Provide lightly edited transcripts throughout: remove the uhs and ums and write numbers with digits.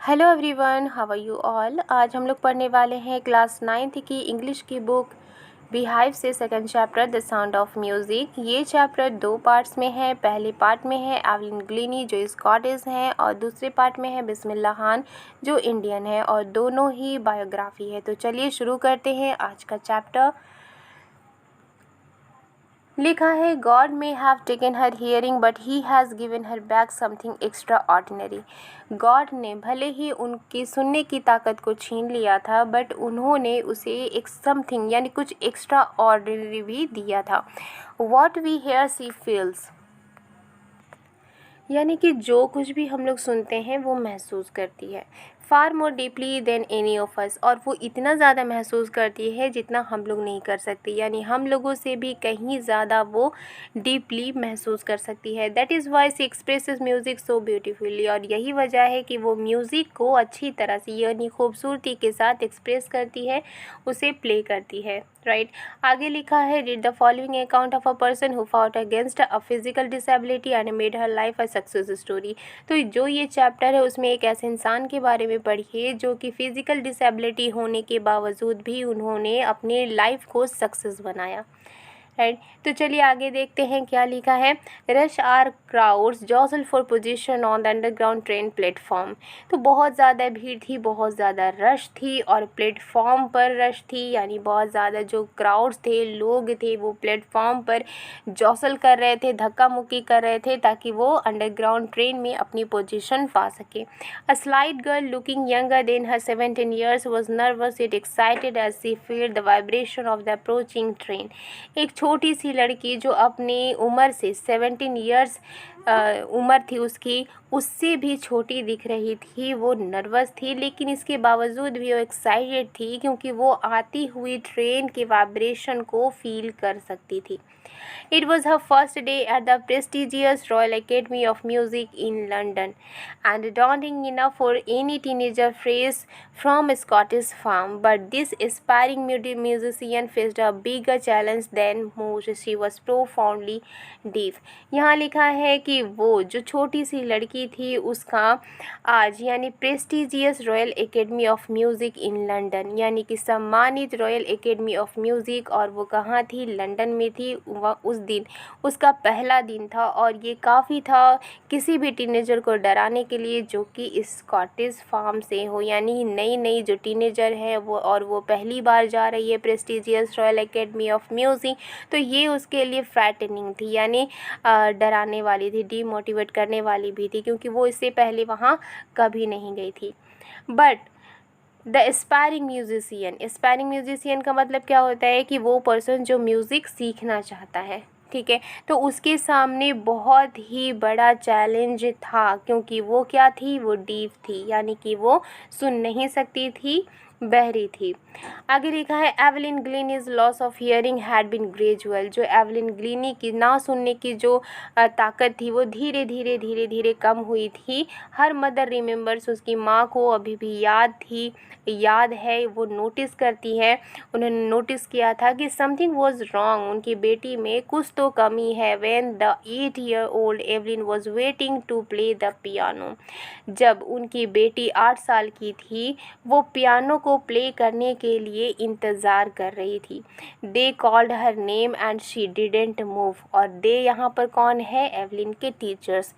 Hello everyone, how are you all. आज हम लोग पढ़ने वाले हैं क्लास 9th की इंग्लिश की बुक बिहाइव से second chapter the sound of music. ये चैप्टर 2 पार्ट्स में है। पहले पार्ट में है एवलिन ग्लीनी जो स्कॉटिश हैं और दूसरे पार्ट में है बिस्मिल्लाह खान जो इंडियन है और दोनों ही बायोग्राफी है। तो चलिए शुरू करते हैं आज का चैप्टर। लिखा है, God may have taken her hearing but he has given her back something extra ordinary. God ने भले ही उनकी सुनने की ताकत को छीन लिया था बट उन्होंने उसे एक समथिंग यानी कुछ एक्स्ट्रा ऑर्डिनरी भी दिया था। What we hear she feels, यानी कि जो कुछ भी हम लोग सुनते हैं वो महसूस करती है। Far more deeply than any of us, और वो इतना ज़्यादा महसूस करती है जितना हम लोग नहीं कर सकते, यानी हम लोगों से भी कहीं ज़्यादा वो डीपली महसूस कर सकती है। That is why she expresses music so beautifully, और यही वजह है कि वो म्यूज़िक को अच्छी तरह से यानी खूबसूरती के साथ एक्सप्रेस करती है, उसे प्ले करती है। राइट आगे लिखा है, read the following account of a person who fought against a physical disability and made her life a success story. तो जो ये चैप्टर है उसमें एक ऐसे इंसान के बारे में पढ़िए जो कि फिजिकल डिसेबिलिटी होने के बावजूद भी उन्होंने अपने लाइफ को सक्सेस बनाया। राइट तो चलिए आगे देखते हैं क्या लिखा है। Rush hour crowds jostle for position on the underground train platform. तो बहुत ज़्यादा भीड़ थी, बहुत ज़्यादा रश थी और प्लेटफॉर्म पर रश थी, यानी बहुत ज़्यादा जो क्राउड्स थे, लोग थे, वो प्लेटफॉर्म पर जॉसल कर रहे थे, धक्का मुक्की कर रहे थे ताकि वो अंडरग्राउंड ट्रेन में अपनी पोजीशन पा सके। A slight girl looking younger than her 17 years was nervous yet excited as she felt the vibration of the approaching train। एक छोटी सी लड़की जो अपनी उम्र से 17 ईयर्स उम्र थी उसकी, उससे भी छोटी दिख रही थी। वो नर्वस थी लेकिन इसके बावजूद भी वो एक्साइटेड थी क्योंकि वो आती हुई ट्रेन के वाइब्रेशन को फील कर सकती थी। It was her first day at the prestigious Royal Academy of Music in London, and daunting enough for any teenager fresh from a Scottish farm. But this aspiring musician faced a bigger challenge than most. She was profoundly deaf। यहाँ लिखा है कि वो जो छोटी सी लड़की थी उसका आज यानी prestigious royal academy of music in London, यानी कि सम्मानित रॉयल एकेडमी ऑफ म्यूज़िक, और वो कहाँ थी, लंदन में थी। उस दिन उसका पहला दिन था और ये काफ़ी था किसी भी टीनेजर को डराने के लिए जो कि स्कॉटिश फार्म से हो, यानी नई नई जो टीनेजर है वो, और वो पहली बार जा रही है prestigious royal academy of music, तो ये उसके लिए फ्रैटनिंग थी, यानी डराने वाली थी, डीमोटिवेट करने वाली भी थी क्योंकि वो इससे पहले वहाँ कभी नहीं गई थी। But the aspiring musician, aspiring musician का मतलब क्या होता है कि वो पर्सन जो म्यूज़िक सीखना चाहता है, ठीक है, तो उसके सामने बहुत ही बड़ा चैलेंज था क्योंकि वो क्या थी, वो डीफ थी, यानी कि वो सुन नहीं सकती थी, बहरी थी। आगे लिखा है, Evelyn Glennie's loss of hearing had been gradual. जो एवलिन ग्लीनी की ना सुनने की जो ताकत थी वो धीरे धीरे धीरे धीरे कम हुई थी। हर मदर रिमेंबर्स, उसकी माँ को अभी भी याद है, वो नोटिस करती है, उन्होंने नोटिस किया था कि समथिंग वॉज रॉन्ग, उनकी बेटी में कुछ तो कमी है। When the 8-year-old Evelyn was waiting to play the piano. जब उनकी बेटी 8 साल की थी वो पियानो को प्ले करने के लिए इंतज़ार कर रही थी। They called her name and she didn't move. और दे यहाँ पर कौन है, एवलिन के टीचर्स।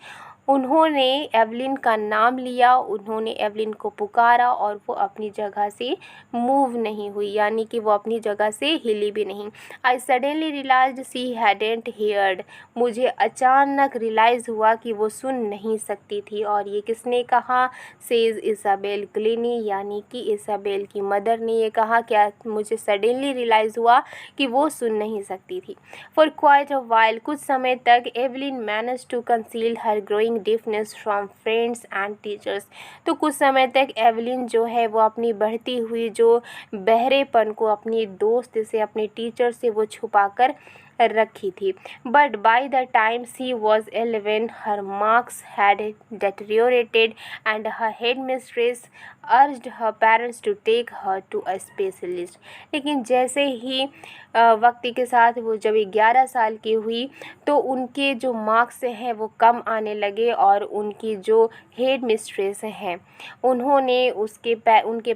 उन्होंने एवलिन का नाम लिया, उन्होंने एवलिन को पुकारा और वो अपनी जगह से मूव नहीं हुई, यानी कि वो अपनी जगह से हिली भी नहीं। I suddenly realised she hadn't heard. मुझे अचानक रियलाइज़ हुआ कि वो सुन नहीं सकती थी। और ये किसने कहा, सेज इसाबेल ग्लीनी, यानी कि इसाबेल की मदर ने ये कहा, क्या मुझे सडनली रियलाइज़ हुआ कि वो सुन नहीं सकती थी। फॉर क्वाइट अ वाइल, कुछ समय तक Evelyn manage to conceal her growing deafness from friends and teachers. तो कुछ समय तक एवलिन जो है वो अपनी बढ़ती हुई जो बहरेपन को अपनी दोस्त से, अपने टीचर से वो छुपाकर रखी थी। But by the time she was 11 her marks had deteriorated and her headmistress urged her parents to take her to a specialist। लेकिन जैसे ही वक्त के साथ वो जब 11 साल की हुई तो उनके जो मार्क्स हैं वो कम आने लगे और उनकी जो हेड मिस्ट्रेस हैं उन्होंने उनके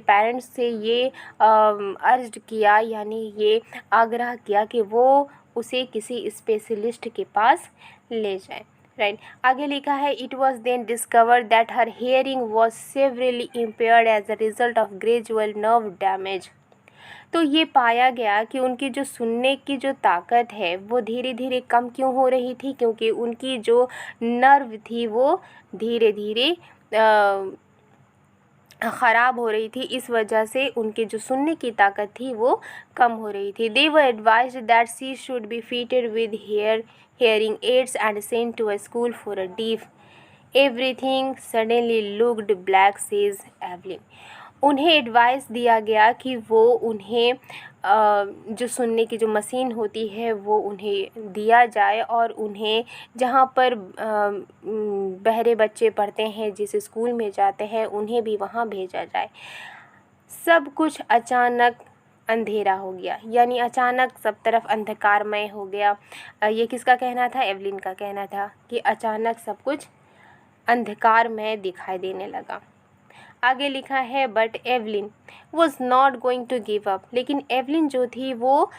पेरेंट्स से ये अर्ज किया, यानी ये आग्रह किया कि वो उसे किसी स्पेशलिस्ट के पास ले जाए। राइट, आगे लिखा है it was then discovered that her hearing was severely impaired as a result of gradual nerve damage. तो ये पाया गया कि उनकी जो सुनने की जो ताकत है वो धीरे धीरे कम क्यों हो रही थी, क्योंकि उनकी जो नर्व थी वो धीरे धीरे ख़राब हो रही थी। इस वजह से उनकी जो सुनने की ताकत थी वो कम हो रही थी। They were advised that she should be fitted with hearing aids and sent to a school for a deaf। Everything suddenly looked black, says Evelyn। उन्हें एडवाइस दिया गया कि वो उन्हें जो सुनने की जो मशीन होती है वो उन्हें दिया जाए और उन्हें जहाँ पर बहरे बच्चे पढ़ते हैं, जिस स्कूल में जाते हैं, उन्हें भी वहाँ भेजा जाए। सब कुछ अचानक अंधेरा हो गया, यानी अचानक सब तरफ अंधकारमय हो गया। ये किसका कहना था? एवलिन का कहना था कि अचानक सब कुछ अंधकारमय दिखाई देने लगा। आगे लिखा है but Evelyn was not going to give up. लेकिन एवलिन जो थी वो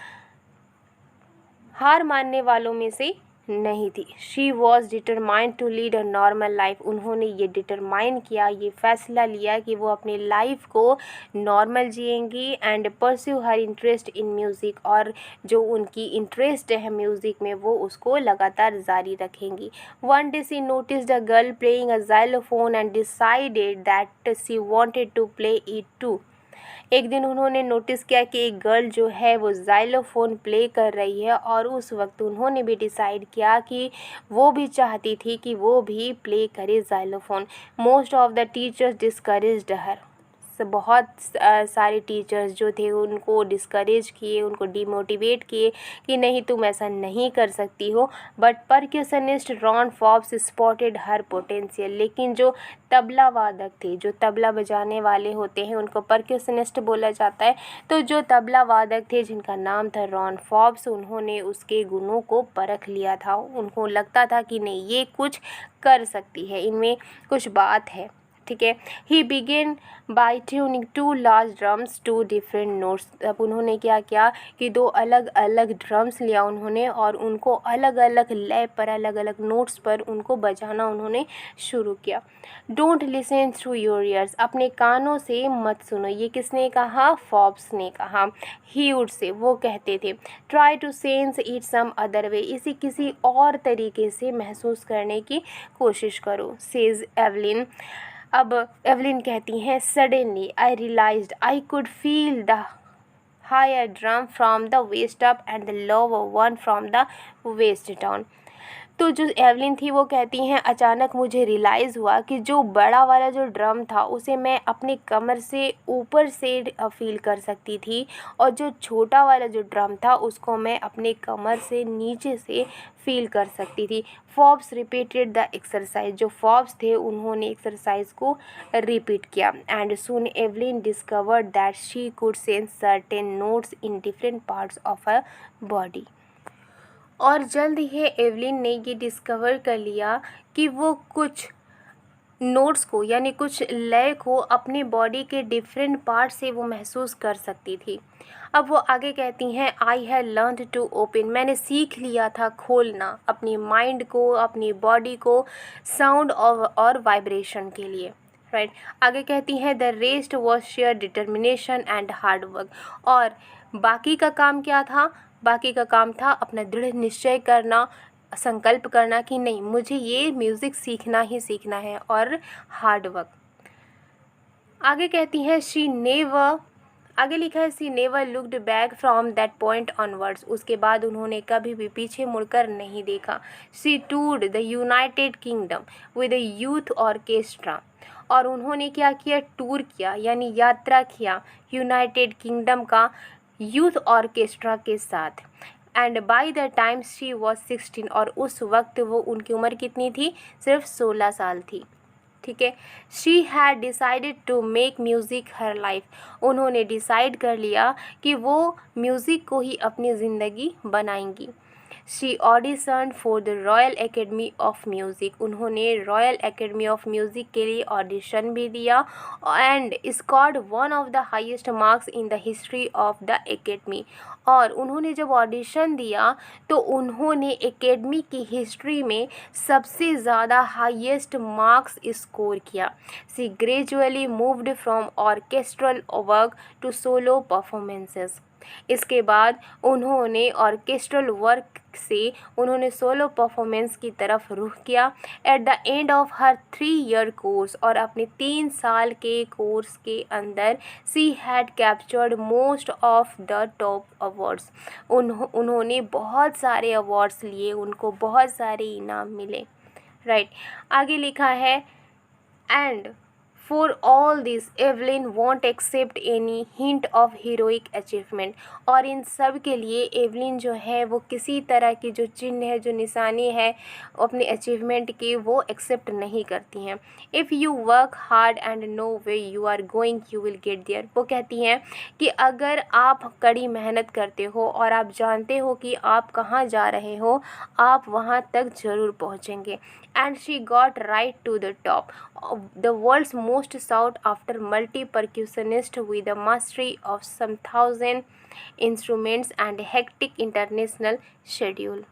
हार मानने वालों में से नहीं थी। She was determined to lead a normal life. उन्होंने ये डिटरमाइन किया, ये फैसला लिया कि वो अपनी लाइफ को नॉर्मल जिएंगी and pursue her interest in music. और जो उनकी इंटरेस्ट है म्यूज़िक में वो उसको लगातार जारी रखेंगी। One day she noticed a girl playing a xylophone and decided that she wanted to play it too. एक दिन उन्होंने नोटिस किया कि एक गर्ल जो है वो xylophone प्ले कर रही है और उस वक्त उन्होंने भी डिसाइड किया कि वो भी चाहती थी कि वो भी प्ले करे xylophone। Most of the teachers discouraged her. बहुत सारे टीचर्स जो थे उनको डिस्करेज किए, उनको डिमोटिवेट किए कि नहीं तुम ऐसा नहीं कर सकती हो। But percussionist Ron Forbes spotted her potential. लेकिन जो तबला वादक थे, जो तबला बजाने वाले होते हैं उनको परक्यूशनिस्ट बोला जाता है। तो जो तबला वादक थे जिनका नाम था रॉन फॉब्स, उन्होंने उसके गुणों को परख लिया था। उनको लगता था कि नहीं ये कुछ कर सकती है, इनमें कुछ बात है। ठीक है। He began by tuning two large drums to different notes. अब उन्होंने क्या किया कि दो अलग अलग ड्रम्स लिया उन्होंने और उनको अलग अलग लय पर, अलग अलग नोट्स पर उनको बजाना उन्होंने शुरू किया। Don't listen through your ears. अपने कानों से मत सुनो। ये किसने कहा? फॉब्स ने कहा। ही वुड से, वो कहते थे। Try to sense it some other way. इसे किसी और तरीके से महसूस करने की कोशिश करो, सेज एवलिन। अब एवलिन कहती हैं suddenly I realised I could feel the higher drum from the waist up and the lower one from the waist down. तो जो एवलिन थी वो कहती हैं अचानक मुझे रियलाइज़ हुआ कि जो बड़ा वाला जो ड्रम था उसे मैं अपने कमर से ऊपर से फील कर सकती थी और जो छोटा वाला जो ड्रम था उसको मैं अपने कमर से नीचे से फील कर सकती थी। Forbes repeated the exercise. जो फॉब्स थे उन्होंने एक्सरसाइज को रिपीट किया। And soon Evelyn discovered that she could sense certain notes in different parts of her body. और जल्द ही एवलिन ने ये डिस्कवर कर लिया कि वो कुछ नोट्स को, यानी कुछ लय को अपनी बॉडी के डिफरेंट पार्ट से वो महसूस कर सकती थी। अब वो आगे कहती हैं I have learned to open. मैंने सीख लिया था खोलना अपनी माइंड को, अपनी बॉडी को साउंड और वाइब्रेशन के लिए। राइट। आगे कहती हैं the rest was share determination and hard work. और बाकी का काम क्या था? बाकी का काम था अपना दृढ़ निश्चय करना, संकल्प करना कि नहीं मुझे ये म्यूज़िक सीखना ही सीखना है, और हार्ड वर्क। आगे कहती हैं शी नेवर, आगे लिखा है she never looked back from that point onwards. उसके बाद उन्होंने कभी भी पीछे मुड़कर नहीं देखा। She toured the United Kingdom with a youth orchestra. और उन्होंने क्या किया? टूर किया, यानी यात्रा किया यूनाइटेड किंगडम का यूथ ऑर्केस्ट्रा के साथ। And by the time she was 16, और उस वक्त वो उनकी उम्र कितनी थी, सिर्फ 16 साल थी। ठीक है। She had decided to make music her life, उन्होंने डिसाइड कर लिया कि वो म्यूज़िक को ही अपनी ज़िंदगी बनाएंगी। She audition for the royal academy of music, उन्होंने रॉयल एकेडमी ऑफ म्यूज़िक के लिए ऑडिशन भी दिया and scored one of the highest marks in the history of the academy. और उन्होंने जब ऑडिशन दिया तो उन्होंने एकेडमी की हिस्ट्री में सबसे ज़्यादा हाईएस्ट मार्क्स स्कोर किया। She gradually moved from orchestral work to solo performances, इसके बाद उन्होंने ऑर्केस्ट्रल वर्क से उन्होंने सोलो परफॉर्मेंस की तरफ रुख किया। At the end of her 3 year course, और अपने 3 साल के कोर्स के अंदर she had captured most of the top awards, उन्होंने बहुत सारे अवार्ड्स लिए, उनको बहुत सारे इनाम मिले। राइट। आगे लिखा है and for all this Evelyn won't accept any hint of heroic achievement, और इन सब के लिए एवलिन जो है वो किसी तरह की जो चिन्ह है, जो निशानी है अपने अचीवमेंट की, वो एक्सेप्ट नहीं करती हैं। If you work hard and know way you are going you will get there, वो कहती हैं कि अगर आप कड़ी मेहनत करते हो और आप जानते हो कि आप कहाँ जा रहे हो, आप वहाँ तक ज़रूर पहुँचेंगे। And she got right to the top, the world's most sought after multi percussionist with the mastery of some 1000 instruments and hectic international schedule.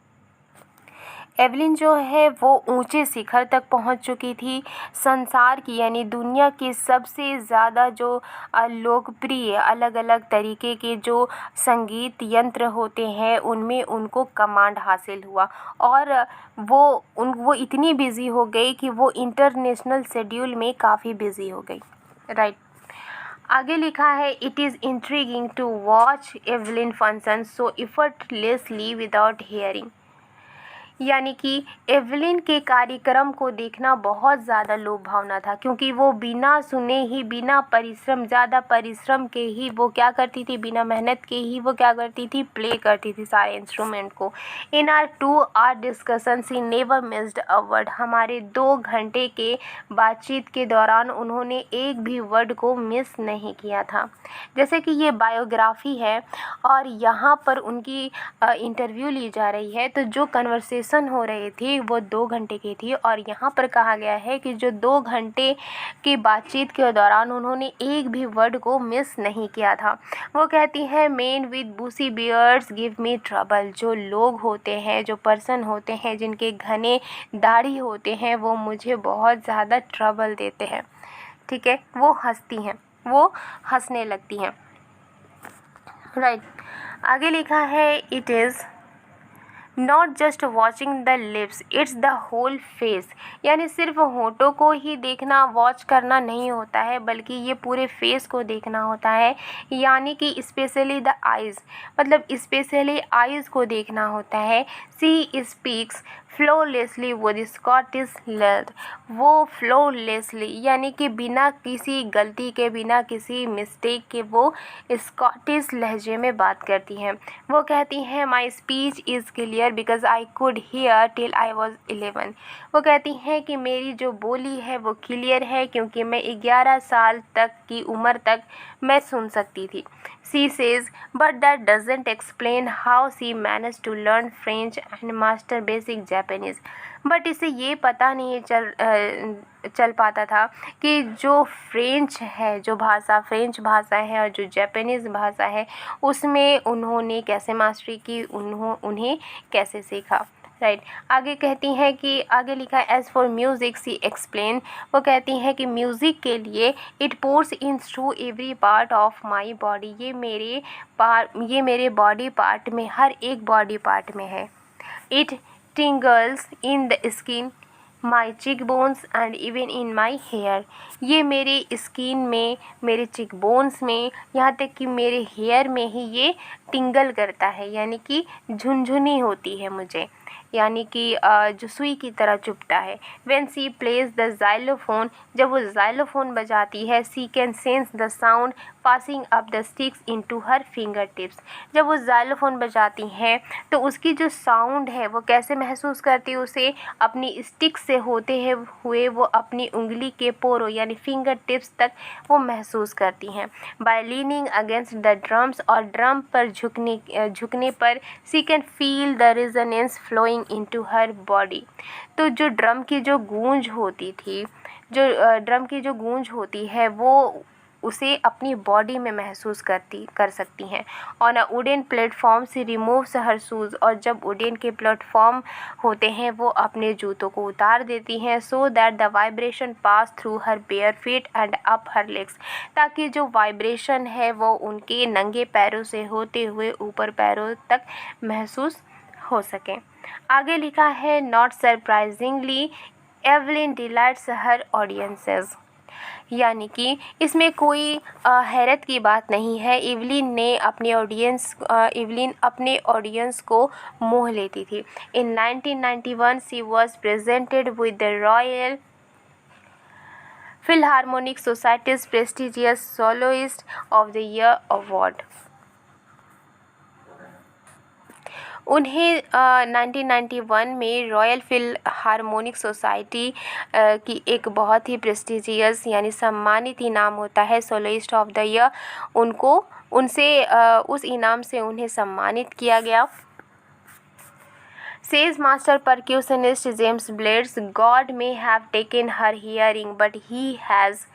Evelyn जो है वो ऊंचे शिखर तक पहुंच चुकी थी। संसार की यानी दुनिया के सबसे ज़्यादा जो लोकप्रिय अलग अलग तरीके के जो संगीत यंत्र होते हैं उनमें उनको कमांड हासिल हुआ, और वो इतनी बिज़ी हो गई कि वो इंटरनेशनल शेड्यूल में काफ़ी बिज़ी हो गई। राइट। आगे लिखा है it is intriguing to watch Evelyn function so effortlessly without hearing, यानी कि एवलिन के कार्यक्रम को देखना बहुत ज़्यादा लुभावना था, क्योंकि वो बिना सुने ही, बिना परिश्रम, ज़्यादा परिश्रम के ही वो क्या करती थी, बिना मेहनत के ही वो क्या करती थी, प्ले करती थी सारे इंस्ट्रूमेंट को। In our 2 hour discussion she never missed a word, हमारे 2 घंटे के बातचीत के दौरान उन्होंने एक भी वर्ड को मिस नहीं किया था। जैसे कि ये बायोग्राफी है और यहाँ पर उनकी इंटरव्यू ली जा रही है, तो जो कन्वर्सेशन हो रही थी वो 2 घंटे की थी, और यहाँ पर कहा गया है कि जो 2 घंटे की बातचीत के दौरान उन्होंने एक भी वर्ड को मिस नहीं किया था। वो कहती हैं main with Bussy beards give me trouble, जो लोग होते हैं, जो पर्सन होते हैं जिनके घने दाढ़ी होते हैं, वो मुझे बहुत ज़्यादा ट्रबल देते हैं। ठीक है। वो हंसती हैं, वो हंसने लगती हैं। राइट। आगे लिखा है it is not just watching the lips it's the whole face, यानी सिर्फ होठों को ही देखना, वॉच करना नहीं होता है, बल्कि ये पूरे फेस को देखना होता है, यानी कि स्पेशली द आइज़, मतलब स्पेशली आइज़ को देखना होता है। She speaks फ्लोलेसली with Scottish land, वो फ्लोलेसली यानी कि बिना किसी गलती के, बिना किसी मिस्टेक के वो स्कॉटिश लहजे में बात करती हैं। वो कहती हैं my speech is clear because I could hear till I was 11, वो कहती हैं कि मेरी जो बोली है वो क्लियर है क्योंकि मैं 11 साल तक की उम्र तक मैं सुन सकती थी। She says but that doesn't explain how she manage to learn French and master basic Japanese, but इसे ये पता नहीं चल पाता था कि जो फ्रेंच है, जो भाषा फ्रेंच भाषा है और जो जापानीज़ भाषा है उसमें उन्होंने कैसे मास्टरी की, उन्हें कैसे सीखा। राइट। आगे कहती हैं कि आगे लिखा है as for music she explain, वो कहती हैं कि म्यूज़िक के लिए it pours in through every part of my body, ये मेरे बॉडी पार्ट में, हर एक बॉडी पार्ट में है। It tingles in the skin my cheek bones and even in my hair, ये मेरे स्किन में, मेरे चिक बोन्स में, यहाँ तक कि मेरे हेयर में ही ये टिंगल करता है, यानी कि झुनझुनी होती है मुझे। यानी कि जो सुई की तरह चुभता है। When she plays the xylophone, जब वो जाइलोफोन बजाती है, she can sense the sound passing up the sticks into her finger tips. जब वो जाइलोफोन बजाती हैं तो उसकी जो साउंड है वो कैसे महसूस करती है, उसे अपनी स्टिक से होते हुए वो अपनी उंगली के पोरों यानी फिंगर टिप्स तक वो महसूस करती हैं। By leaning against the drums, और ड्रम पर झुकने पर she can feel the resonance flowing into her body. तो जो ड्रम की जो गूंज होती थी, ड्रम की जो गूंज होती है वो उसे अपनी बॉडी में महसूस कर सकती हैं। On a wooden platform she removes her shoes, और जब वुडन के प्लेटफॉर्म होते हैं वो अपने जूतों को उतार देती हैं। So that the vibration pass through her bare feet and up her legs, ताकि जो वाइब्रेशन है वो उनके नंगे पैरों से होते हुए ऊपर पैरों तक महसूस हो सके। आगे लिखा है, not surprisingly Evelyn delights her audiences, यानी कि इसमें कोई हैरत की बात नहीं है। इवलिन अपने ऑडियंस को मोह लेती थी। इन 1991 she was presented with the royal Philharmonic societies prestigious soloist of the year award. उन्हें 1991 में रॉयल फिलहार्मोनिक सोसाइटी की एक बहुत ही प्रेस्टिजियस यानी सम्मानित इनाम होता है सोलोइस्ट ऑफ द ईयर, उस इनाम से उन्हें सम्मानित किया गया। Says master percussionist James Blades, God may have taken her hearing, but he has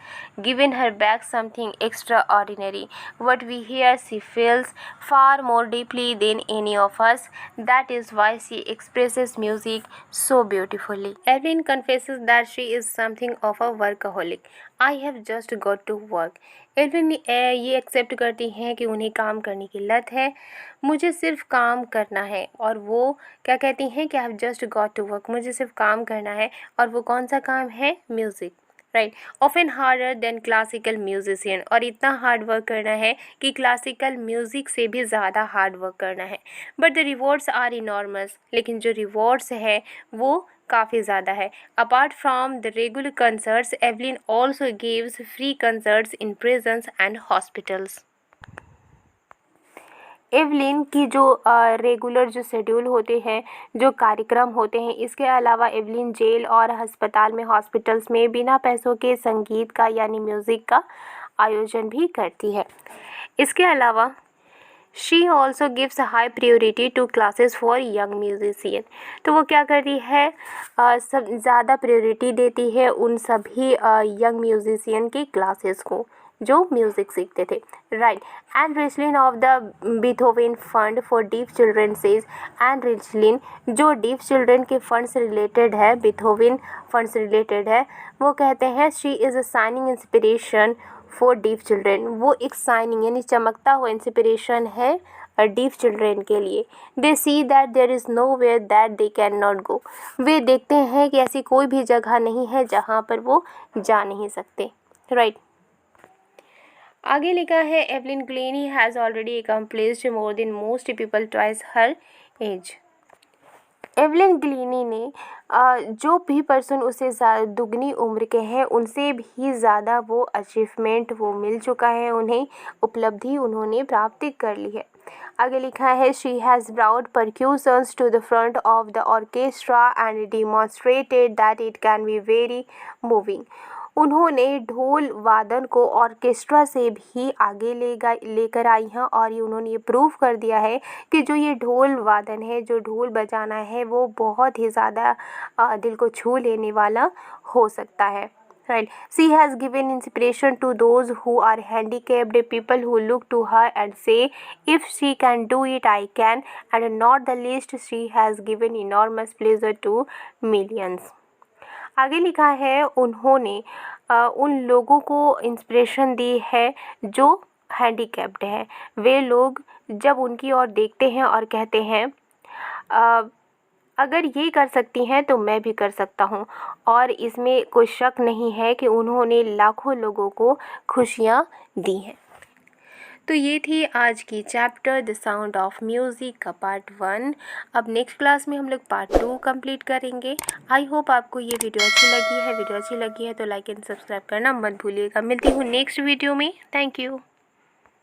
given her back something extraordinary. What we hear she feels far more deeply than any of us. That is why she expresses music so beautifully. Evelyn confesses that she is something of a workaholic. I have just got to work. Evelyn ये accept करती हैं कि उन्हें काम करने की लत है, मुझे सिर्फ काम करना है। और वो क्या कहती हैं कि I have just got to work, मुझे सिर्फ काम करना है। और वो कौन सा काम है? Music, right. Often harder than classical musician, और इतना हार्ड वर्क करना है कि क्लासिकल म्यूज़िक से भी ज़्यादा हार्ड वर्क करना है। But the rewards are enormous, लेकिन जो रिवॉर्ड्स है वो काफ़ी ज़्यादा है। Apart from the regular concerts, Evelyn also gives free concerts in prisons and hospitals. Evelyn की जो रेगुलर जो शेड्यूल होते हैं, जो कार्यक्रम होते हैं, इसके अलावा एवलिन जेल और अस्पताल में, हॉस्पिटल्स में बिना पैसों के संगीत का यानी म्यूज़िक का आयोजन भी करती है। इसके अलावा she also gives high priority to classes for young musician, तो वो क्या करती है, सब ज़्यादा प्रियोरिटी देती है उन सभी यंग म्यूजिशियन की क्लासेस को जो म्यूज़िक सीखते थे, right. And रिचलिन of the Beethoven fund for deaf children says, and रिचलिन जो डीफ चिल्ड्रन के फंड से रिलेटेड है, बीथोवेन फंड से रिलेटेड है, वो कहते हैं she is a shining inspiration for deaf children, वो एक शाइनिंग यानी चमकता हुआ इंस्पिरेशन है डीफ चिल्ड्रेन के लिए। They see that there is nowhere that they can not go, वे देखते हैं कि ऐसी कोई भी जगह नहीं है जहाँ पर वो जा नहीं सकते, राइट। आगे लिखा है, Evelyn Glennie has already accomplished more than most people twice her age. Evelyn Glennie ने जो भी पर्सन उससे दुगनी उम्र के हैं उनसे भी ज़्यादा वो अचीवमेंट वो मिल चुका है, उन्हें उपलब्धि उन्होंने प्राप्त कर ली है। आगे लिखा है, she has brought percussions to the front of the orchestra and demonstrated that it can be very moving. उन्होंने ढोल वादन को ऑर्केस्ट्रा से भी आगे लेकर आई हैं, और ये उन्होंने ये प्रूव कर दिया है कि जो ये ढोल वादन है, जो ढोल बजाना है, वो बहुत ही ज़्यादा दिल को छू लेने वाला हो सकता है, right. She has given inspiration to those who are handicapped, people who look to her and say, if she can do it, I can. And not the least, she has given enormous pleasure to millions. आगे लिखा है, उन्होंने उन लोगों को inspiration दी है जो handicapped हैं। वे लोग जब उनकी ओर देखते हैं और कहते हैं अगर ये कर सकती हैं तो मैं भी कर सकता हूँ, और इसमें कोई शक नहीं है कि उन्होंने लाखों लोगों को खुशियाँ दी हैं। तो ये थी आज की chapter the sound of music का पार्ट 1। अब नेक्स्ट क्लास में हम लोग पार्ट 2 कंप्लीट करेंगे। आई होप आपको ये वीडियो अच्छी लगी है। वीडियो अच्छी लगी है तो लाइक एंड सब्सक्राइब करना मत भूलिएगा। मिलती हूँ नेक्स्ट वीडियो में। Thank you.